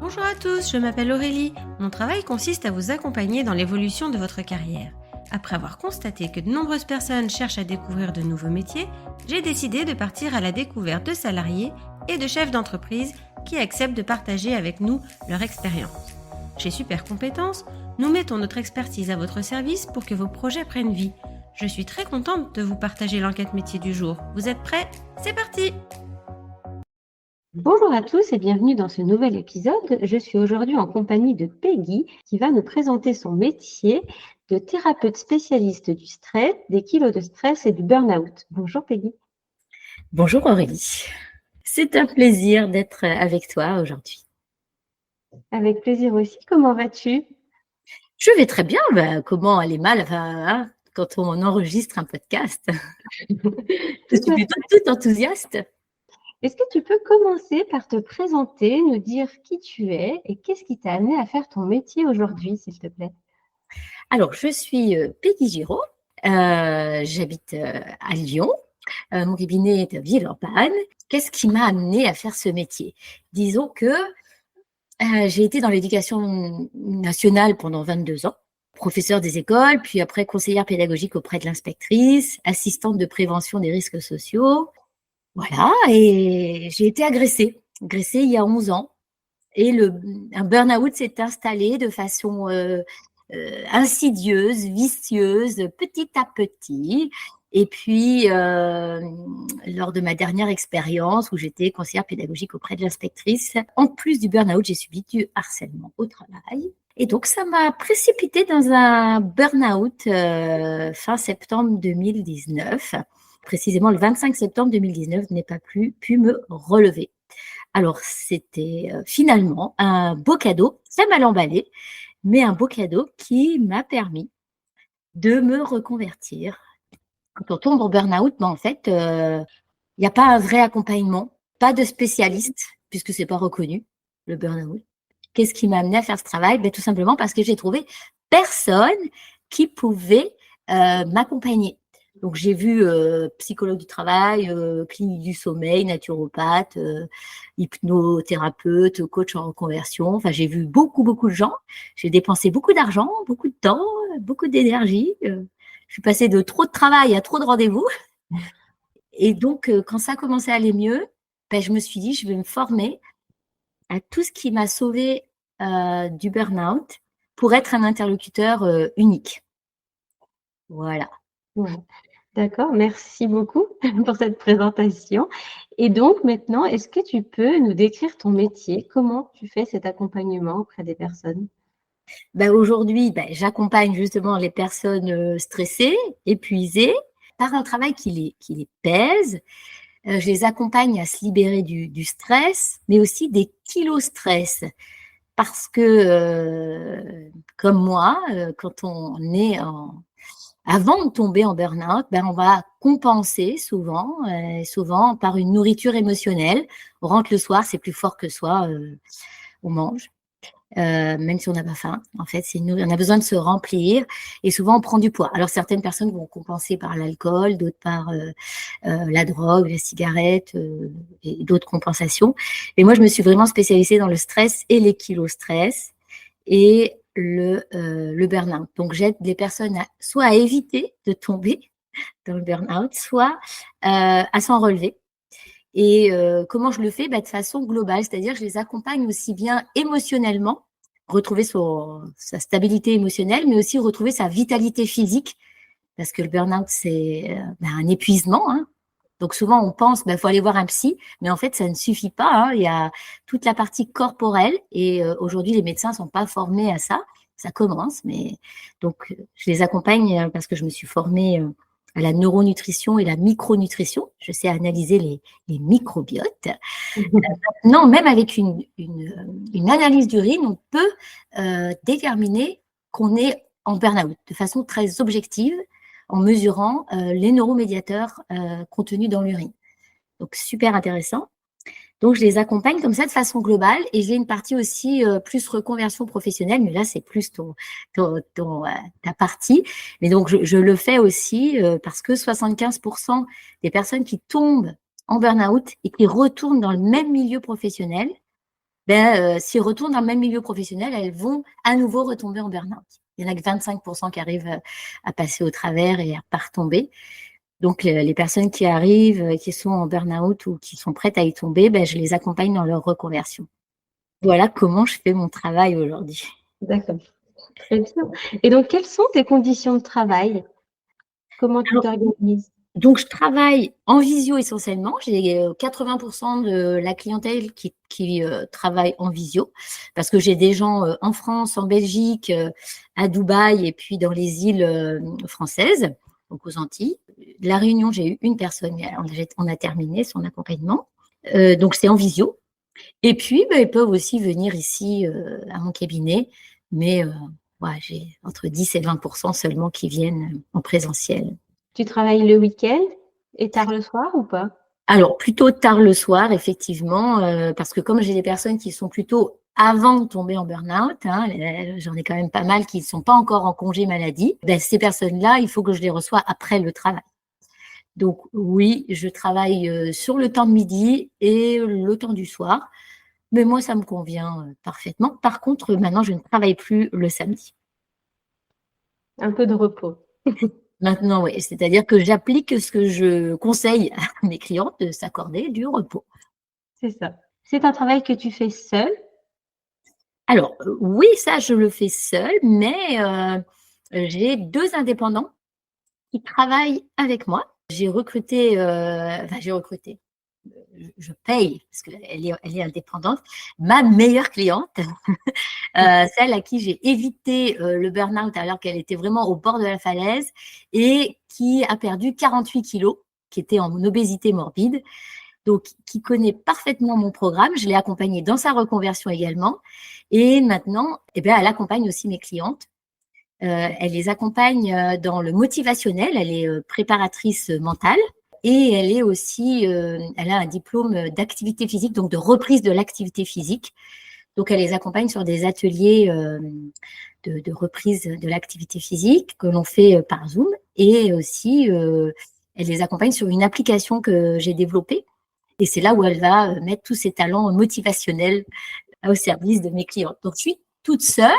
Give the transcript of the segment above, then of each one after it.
Bonjour à tous, je m'appelle Aurélie. Mon travail consiste à vous accompagner dans l'évolution de votre carrière. Après avoir constaté que de nombreuses personnes cherchent à découvrir de nouveaux métiers, j'ai décidé de partir à la découverte de salariés et de chefs d'entreprise qui acceptent de partager avec nous leur expérience. Chez Super Compétences, nous mettons notre expertise à votre service pour que vos projets prennent vie. Je suis très contente de vous partager l'enquête métier du jour. Vous êtes prêts? C'est parti! Bonjour à tous et bienvenue dans ce nouvel épisode. Je suis aujourd'hui en compagnie de Peggy qui va nous présenter son métier de thérapeute spécialiste du stress, des kilos de stress et du burn-out. Bonjour Peggy. Bonjour Aurélie. C'est un plaisir d'être avec toi aujourd'hui. Avec plaisir aussi. Comment vas-tu? Je vais très bien. Comment aller mal quand on enregistre un podcast? Je suis plutôt toute enthousiaste. Est-ce que tu peux commencer par te présenter, nous dire qui tu es et qu'est-ce qui t'a amené à faire ton métier aujourd'hui, s'il te plaît? Alors, je suis Peggy Giraud. J'habite à Lyon. Mon cabinet est à Villeurbanne. Qu'est-ce qui m'a amené à faire ce métier? Disons que j'ai été dans l'éducation nationale pendant 22 ans, professeure des écoles, puis après conseillère pédagogique auprès de l'inspectrice, assistante de prévention des risques sociaux. Voilà, et j'ai été agressée il y a 11 ans. Et un burn-out s'est installé de façon insidieuse, vicieuse, petit à petit. Et puis, lors de ma dernière expérience où j'étais conseillère pédagogique auprès de l'inspectrice, en plus du burn-out, j'ai subi du harcèlement au travail. Et donc, ça m'a précipitée dans un burn-out fin septembre 2019. Précisément, le 25 septembre 2019, je n'ai pas pu me relever. Alors, c'était finalement un beau cadeau, très mal emballé, mais un beau cadeau qui m'a permis de me reconvertir. Quand on tombe en burn-out, en fait, il n'y a pas un vrai accompagnement, pas de spécialiste, puisque c'est pas reconnu, le burn-out. Qu'est-ce qui m'a amené à faire ce travail? Tout simplement parce que j'ai trouvé personne qui pouvait m'accompagner. Donc, j'ai vu psychologue du travail, clinique du sommeil, naturopathe, hypnothérapeute, coach en reconversion. Enfin, j'ai vu beaucoup de gens. J'ai dépensé beaucoup d'argent, beaucoup de temps, beaucoup d'énergie. Je suis passée de trop de travail à trop de rendez-vous. Et donc, quand ça a commencé à aller mieux, je me suis dit, je vais me former à tout ce qui m'a sauvée du burn-out pour être un interlocuteur unique. Voilà. Ouais. D'accord, merci beaucoup pour cette présentation. Et donc maintenant, est-ce que tu peux nous décrire ton métier? Comment tu fais cet accompagnement auprès des personnes? Aujourd'hui, j'accompagne justement les personnes stressées, épuisées, par un travail qui les pèse. Je les accompagne à se libérer du stress, mais aussi des kilos stress. Parce que, comme moi, quand on est avant de tomber en burn-out, on va compenser souvent par une nourriture émotionnelle. On rentre le soir, c'est plus fort que soi, on mange. Même si on n'a pas faim. En fait, on a besoin de se remplir et souvent on prend du poids. Alors certaines personnes vont compenser par l'alcool, d'autres par la drogue, la cigarette et d'autres compensations. Mais moi, je me suis vraiment spécialisée dans le stress et les kilos stress et le burn-out. Donc j'aide les personnes soit à éviter de tomber dans le burn-out, soit à s'en relever. Et comment je le fais? De façon globale, c'est-à-dire je les accompagne aussi bien émotionnellement, retrouver sa stabilité émotionnelle, mais aussi retrouver sa vitalité physique, parce que le burn-out, c'est un épuisement. Donc souvent, on pense faut aller voir un psy, mais en fait, ça ne suffit pas. Il y a toute la partie corporelle, et aujourd'hui, les médecins ne sont pas formés à ça. Ça commence, mais donc je les accompagne parce que je me suis formée à la neuronutrition et la micronutrition. Je sais analyser les microbiotes. Non, même avec une analyse d'urine, on peut déterminer qu'on est en burn-out de façon très objective en mesurant les neuromédiateurs contenus dans l'urine. Donc, super intéressant. Donc, je les accompagne comme ça de façon globale et j'ai une partie aussi plus reconversion professionnelle, mais là, c'est plus ta partie. Mais donc, je le fais aussi parce que 75% des personnes qui tombent en burn-out et qui retournent dans le même milieu professionnel s'ils retournent dans le même milieu professionnel, elles vont à nouveau retomber en burn-out. Il y en a que 25% qui arrivent à passer au travers et à pas retomber. Donc, les personnes qui arrivent, qui sont en burn-out ou qui sont prêtes à y tomber, je les accompagne dans leur reconversion. Voilà comment je fais mon travail aujourd'hui. D'accord. Très bien. Et donc, quelles sont tes conditions de travail? Comment tu t'organises? Donc, je travaille en visio essentiellement. J'ai 80% de la clientèle qui travaille en visio parce que j'ai des gens en France, en Belgique, à Dubaï et puis dans les îles françaises, donc aux Antilles. La Réunion, j'ai eu une personne, mais on a terminé son accompagnement. Donc, c'est en visio. Et puis, ils peuvent aussi venir ici à mon cabinet, mais j'ai entre 10 et 20% seulement qui viennent en présentiel. Tu travailles le week-end et tard le soir ou pas? Alors, plutôt tard le soir, effectivement, parce que comme j'ai des personnes qui sont plutôt avant de tomber en burn-out, j'en ai quand même pas mal qui ne sont pas encore en congé maladie, ces personnes-là, il faut que je les reçois après le travail. Donc oui, je travaille sur le temps de midi et le temps du soir, mais moi, ça me convient parfaitement. Par contre, maintenant, je ne travaille plus le samedi. Un peu de repos. Maintenant, oui, c'est-à-dire que j'applique ce que je conseille à mes clientes de s'accorder du repos. C'est ça. C'est un travail que tu fais seul? Alors, oui, ça, je le fais seule, mais j'ai 2 indépendants qui travaillent avec moi. J'ai recruté, je paye, parce qu'elle est indépendante, ma meilleure cliente, celle à qui j'ai évité le burn-out alors qu'elle était vraiment au bord de la falaise et qui a perdu 48 kilos, qui était en obésité morbide. Donc, qui connaît parfaitement mon programme. Je l'ai accompagnée dans sa reconversion également. Et maintenant, elle accompagne aussi mes clientes. Elle les accompagne dans le motivationnel. Elle est préparatrice mentale. Et elle est aussi, elle a un diplôme d'activité physique, donc de reprise de l'activité physique. Donc, elle les accompagne sur des ateliers de reprise de l'activité physique que l'on fait par Zoom. Et aussi, elle les accompagne sur une application que j'ai développée. Et c'est là où elle va mettre tous ses talents motivationnels au service de mes clients. Donc, je suis toute seule,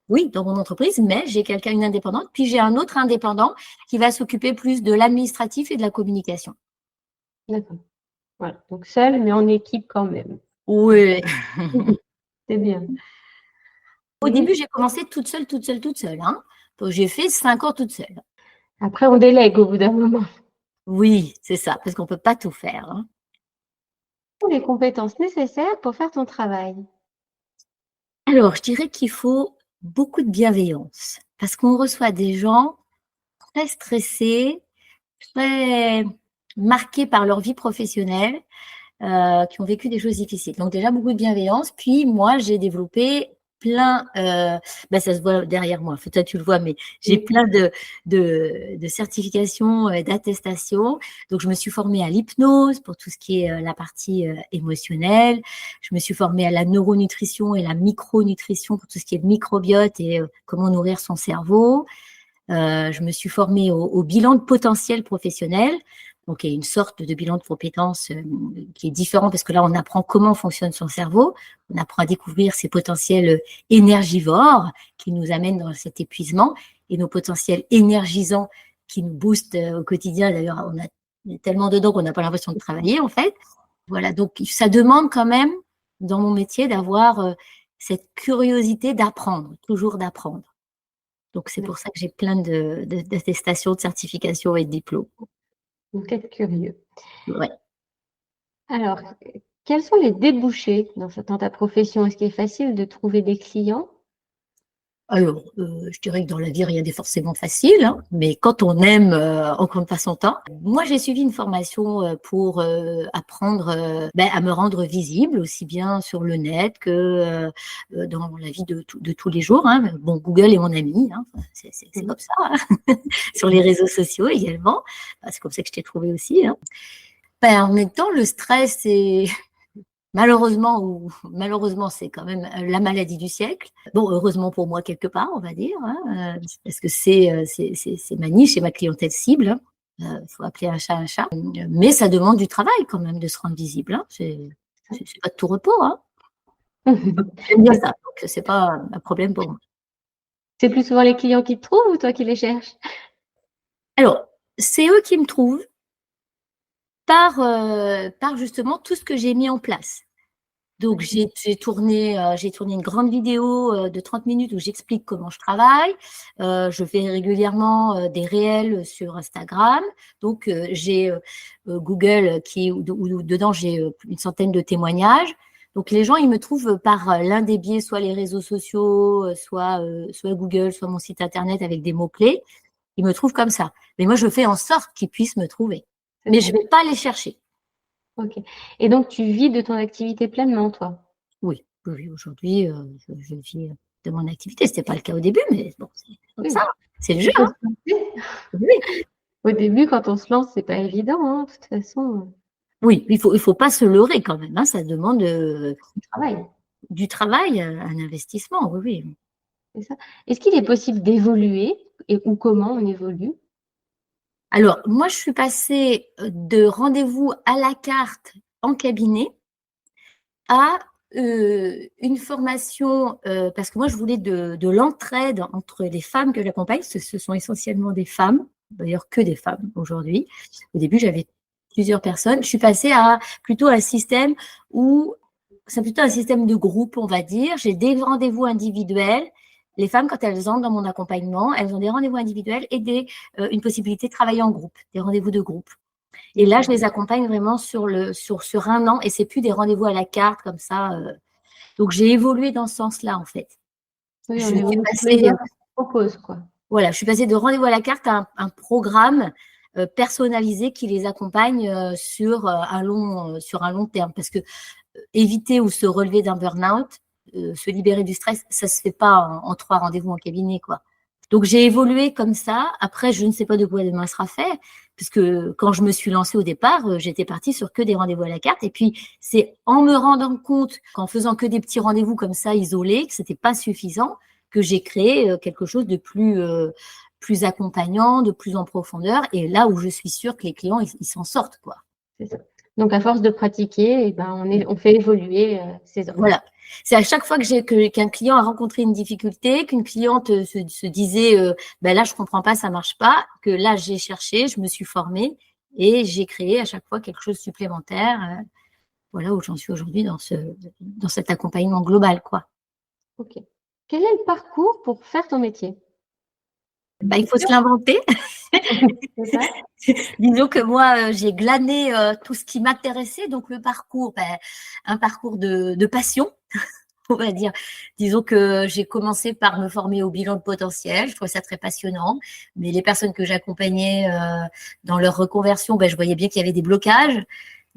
oui, dans mon entreprise, mais j'ai une indépendante. Puis, j'ai un autre indépendant qui va s'occuper plus de l'administratif et de la communication. D'accord. Voilà. Donc, seule, mais en équipe quand même. Oui. C'est bien. Au début, j'ai commencé toute seule. Hein. Donc, j'ai fait 5 ans toute seule. Après, on délègue au bout d'un moment. Oui, c'est ça, parce qu'on ne peut pas tout faire. Hein. Les compétences nécessaires pour faire ton travail? Alors, je dirais qu'il faut beaucoup de bienveillance parce qu'on reçoit des gens très stressés, très marqués par leur vie professionnelle, qui ont vécu des choses difficiles. Donc déjà, beaucoup de bienveillance. Puis moi, j'ai développé plein, ça se voit derrière moi, toi tu le vois, mais j'ai plein de certifications et d'attestations. Donc je me suis formée à l'hypnose pour tout ce qui est la partie émotionnelle. Je me suis formée à la neuronutrition et la micronutrition pour tout ce qui est le microbiote et comment nourrir son cerveau. Je me suis formée au bilan de potentiel professionnel. Donc, il y a une sorte de bilan de compétences qui est différent parce que là, on apprend comment fonctionne son cerveau. On apprend à découvrir ses potentiels énergivores qui nous amènent dans cet épuisement et nos potentiels énergisants qui nous boostent au quotidien. D'ailleurs, on est tellement dedans qu'on n'a pas l'impression de travailler, en fait. Voilà. Donc, ça demande quand même, dans mon métier, d'avoir cette curiosité d'apprendre, toujours d'apprendre. Donc, c'est pour ça que j'ai plein d'attestations, de certifications et de diplômes. Donc, être curieux. Ouais. Alors, quels sont les débouchés dans ta profession? Est-ce qu'il est facile de trouver des clients? Alors, je dirais que dans la vie, rien n'est forcément facile, hein, mais quand on aime, on compte pas son temps. Moi, j'ai suivi une formation pour apprendre à me rendre visible, aussi bien sur le net que dans la vie de tous les jours. Hein. Bon, Google est mon ami, hein, c'est comme ça. Hein. Sur les réseaux sociaux également. C'est comme ça que je t'ai trouvé aussi. Hein. En même temps, le stress, c'est... Malheureusement, c'est quand même la maladie du siècle. Bon, heureusement pour moi quelque part, on va dire, hein, parce que c'est ma niche et ma clientèle cible. Faut appeler un chat un chat. Mais ça demande du travail quand même de se rendre visible. Hein. C'est pas de tout repos. Hein. J'aime bien ça, donc c'est pas un problème pour moi. C'est plus souvent les clients qui te trouvent ou toi qui les cherches? Alors, c'est eux qui me trouvent par justement tout ce que j'ai mis en place. Donc, j'ai tourné une grande vidéo de 30 minutes où j'explique comment je travaille. Je fais régulièrement des réels sur Instagram. Donc, j'ai Google où dedans j'ai une centaine de témoignages. Donc, les gens, ils me trouvent par l'un des biais, soit les réseaux sociaux, soit Google, soit mon site internet avec des mots-clés. Ils me trouvent comme ça. Mais moi, je fais en sorte qu'ils puissent me trouver. Mais je ne vais pas les chercher. Ok. Et donc, tu vis de ton activité pleinement, toi? Oui, aujourd'hui, je vis de mon activité. Ce n'était pas le cas au début, mais bon, c'est comme Oui. ça. C'est le Il jeu. faut Hein. se lancer. Oui. Au début, quand on se lance, c'est pas évident, hein, de toute façon, Oui, il faut pas se leurrer quand même. Hein. Ça demande du travail. du travail, un investissement. Oui, oui. C'est ça. Est-ce qu'il est possible d'évoluer ou comment on évolue? Alors, moi, je suis passée de rendez-vous à la carte en cabinet à une formation, parce que moi, je voulais de l'entraide entre les femmes que j'accompagne. Ce sont essentiellement des femmes, d'ailleurs que des femmes aujourd'hui. Au début, j'avais plusieurs personnes. Je suis passée à plutôt un système où c'est plutôt un système de groupe, on va dire. J'ai des rendez-vous individuels. Les femmes, quand elles entrent dans mon accompagnement, elles ont des rendez-vous individuels et une possibilité de travailler en groupe, des rendez-vous de groupe. Et là, je les accompagne vraiment sur un an et c'est plus des rendez-vous à la carte comme ça. Donc, j'ai évolué dans ce sens-là, en fait. Oui, Je on suis évolue passée, bien ce qu'on propose, quoi. voilà, je suis passée de rendez-vous à la carte à un programme personnalisé qui les accompagne sur un long terme. Parce que éviter ou se relever d'un burn-out, se libérer du stress, ça se fait pas en 3 rendez-vous en cabinet, quoi. Donc, j'ai évolué comme ça. Après, je ne sais pas de quoi demain sera fait, puisque quand je me suis lancée au départ, j'étais partie sur que des rendez-vous à la carte. Et puis, c'est en me rendant compte qu'en faisant que des petits rendez-vous comme ça, isolés, que c'était pas suffisant, que j'ai créé quelque chose de plus accompagnant, de plus en profondeur. Et là où je suis sûre que les clients, ils s'en sortent, quoi. C'est ça. Donc, à force de pratiquer, eh ben, on fait évoluer ses offres. Voilà. C'est à chaque fois qu'un client a rencontré une difficulté, qu'une cliente se disait ben là je comprends pas, ça marche pas, que là j'ai cherché, je me suis formée et j'ai créé à chaque fois quelque chose de supplémentaire. Voilà où j'en suis aujourd'hui dans cet accompagnement global, quoi. Ok. Quel est le parcours pour faire ton métier? Ben, il faut se l'inventer. C'est ça? Disons que moi, j'ai glané tout ce qui m'intéressait. Donc, le parcours, un parcours de passion, on va dire. Disons que j'ai commencé par me former au bilan de potentiel. Je trouvais ça très passionnant. Mais les personnes que j'accompagnais dans leur reconversion, je voyais bien qu'il y avait des blocages.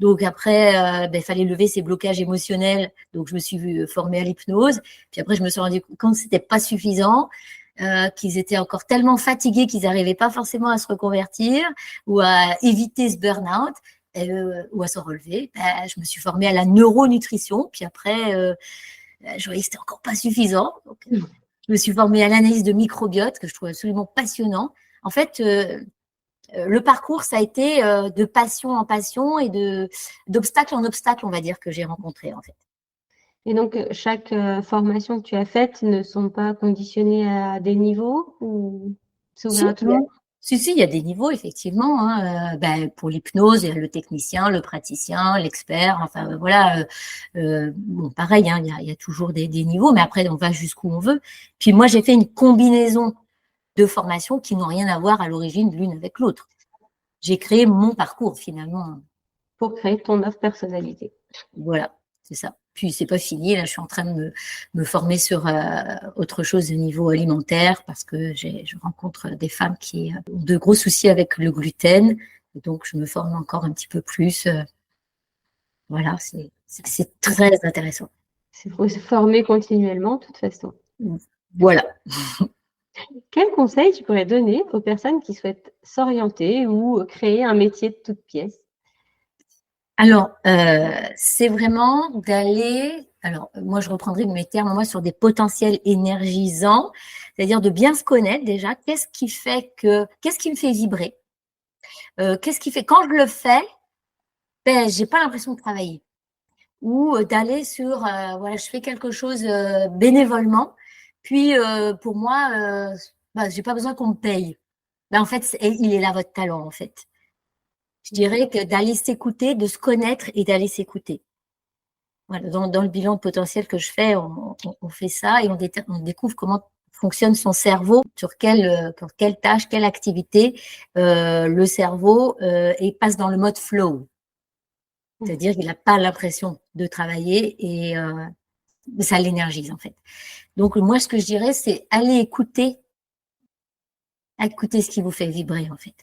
Donc, après, il fallait lever ces blocages émotionnels. Donc, je me suis formée à l'hypnose. Puis après, je me suis rendu compte que c'était pas suffisant. Qu'ils étaient encore tellement fatigués qu'ils n'arrivaient pas forcément à se reconvertir ou à éviter ce burn-out ou à se relever. Je me suis formée à la neuronutrition. Puis après, je voyais que c'était encore pas suffisant. Donc, je me suis formée à l'analyse de microbiote que je trouve absolument passionnant. En fait, le parcours, ça a été de passion en passion et d'obstacle en obstacle, on va dire, que j'ai rencontré en fait. Et donc, chaque formation que tu as faite ne sont pas conditionnées à des niveaux ou c'est ouvert à tout le monde? Si, il y a des niveaux, effectivement. Hein. Pour l'hypnose, il y a le technicien, le praticien, l'expert. Enfin, voilà. Bon, pareil, hein, il y a toujours des niveaux, mais après, on va jusqu'où on veut. Puis moi, j'ai fait une combinaison de formations qui n'ont rien à voir à l'origine l'une avec l'autre. J'ai créé mon parcours, finalement. Pour créer ton offre personnalisée. Voilà, c'est ça. Puis c'est pas fini, là je suis en train de me former sur autre chose au niveau alimentaire parce que je rencontre des femmes qui ont de gros soucis avec le gluten, et donc je me forme encore un petit peu plus. Voilà, c'est très intéressant. Il faut se former continuellement, de toute façon. Voilà. Quel conseil tu pourrais donner aux personnes qui souhaitent s'orienter ou créer un métier de toute pièce? Alors, c'est vraiment d'aller. Alors, moi, je reprendrai mes termes, moi, sur des potentiels énergisants, c'est-à-dire de bien se connaître déjà. Qu'est-ce qui me fait vibrer? Qu'est-ce qui fait, quand je le fais, j'ai pas l'impression de travailler. ou d'aller sur, voilà, je fais quelque chose bénévolement, puis pour moi, j'ai pas besoin qu'on me paye. Ben, en fait, il est là votre talent, en fait. Je dirais que d'aller s'écouter, de se connaître et d'aller s'écouter. Voilà, dans le bilan potentiel que je fais, on fait ça et on découvre comment fonctionne son cerveau, pour quelle tâche, quelle activité le cerveau et passe dans le mode flow. C'est-à-dire qu'il n'a pas l'impression de travailler et ça l'énergise en fait. Donc moi, ce que je dirais, c'est aller écouter ce qui vous fait vibrer en fait.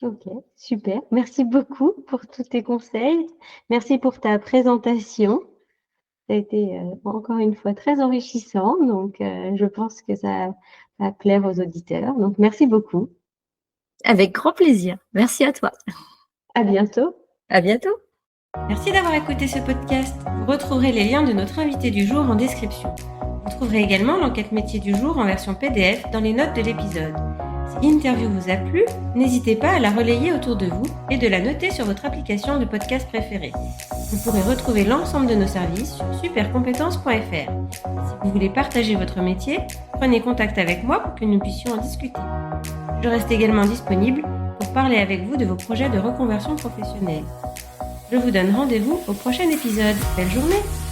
Ok, super. Merci beaucoup pour tous tes conseils. Merci pour ta présentation. Ça a été encore une fois très enrichissant. Donc, je pense que ça va plaire aux auditeurs. Donc, merci beaucoup. Avec grand plaisir. Merci à toi. À bientôt. À bientôt. Merci d'avoir écouté ce podcast. Vous retrouverez les liens de notre invité du jour en description. Vous trouverez également l'enquête métier du jour en version PDF dans les notes de l'épisode. Si l'interview vous a plu, n'hésitez pas à la relayer autour de vous et de la noter sur votre application de podcast préférée. Vous pourrez retrouver l'ensemble de nos services sur supercompétences.fr. Si vous voulez partager votre métier, prenez contact avec moi pour que nous puissions en discuter. Je reste également disponible pour parler avec vous de vos projets de reconversion professionnelle. Je vous donne rendez-vous au prochain épisode. Belle journée!